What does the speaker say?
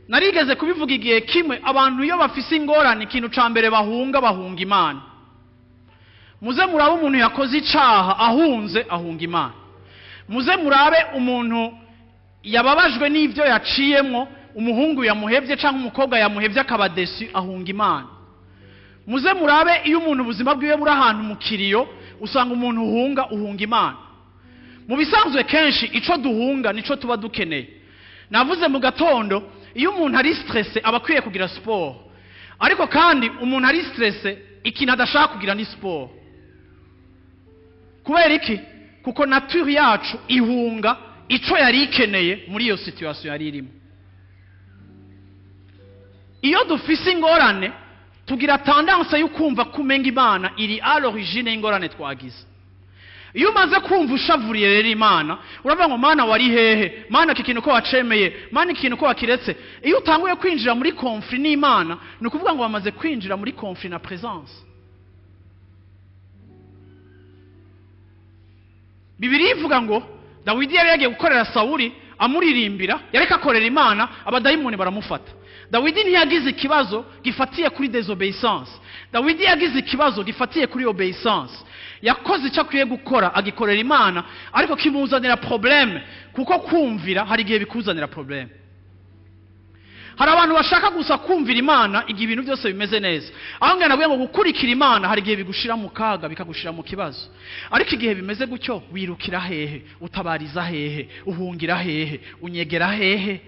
narigeze kubivuga igihe kimwe abantu iyo bafise ingorane ikintu ca mbere bahunga Imana. Muze murabe umuntu yakoze icaha ahunga Imana. Muze murabe umuntu yababajwe n'ivyo yaciyemwo, umuhungu yamuhevye canke umukobwa yamuhevye akabadesi ahunga Imana. Muze murabe iyo umuntu ubuzima bwiwe buri ahantu mu kiriyo usanga umuntu uhunga Imana. Mu bisanzwe kenshi ico duhunga nico tuba dukeneye. Navuze mu gatondo iyo umuntu ari stress abakwiye kugira sport, ariko kandi umuntu ari stress ikintu adashaka kugira ni sport. Kubera iki? Kuko nature yacu ihunga ico yari ikeneye muri iyo situation yari irimo. Iyo dufise ingorane tugira tendance yo kumva kumenga Imana iri à l'origine y'ingorane twagize. Iyo umaze kumva ushavuriye rero Imana uravuga ngo Mana wari hehe, Mana kikintu ko wacemeye, Mana ikintu ko wakiretse. Iyo utanguye kwinjira muri conflit n'Imana ni ukuvuga ngo wamaze kwinjira muri conflit na présence. Bibiri ivuga ngo Dawidi yari yagiye gukorera Sawuli amuririmbira, yareka akorera Imana, abadayimoni baramufata. Dawidi ntiyagize ikibazo gifatiye kuri désobéissance. Dawidi yagize ikibazo gifatiye kuri obéissance. Yakoze icyo akwiye gukora agikorera Imana, ariko kimuzanira problème kuko kumvira hari igihe bikuzanira problème. Hari abantu bashaka gusa kumvira Imana igihe ibintu byose bimeze neza. Aho ngana navuye ngo gukurikira Imana hari igihe bigushira mu kaga bikagushira mu kibazo. Ariko igihe bimeze gutyo wirukira hehe, utabariza hehe, uhungira hehe, unyegera hehe.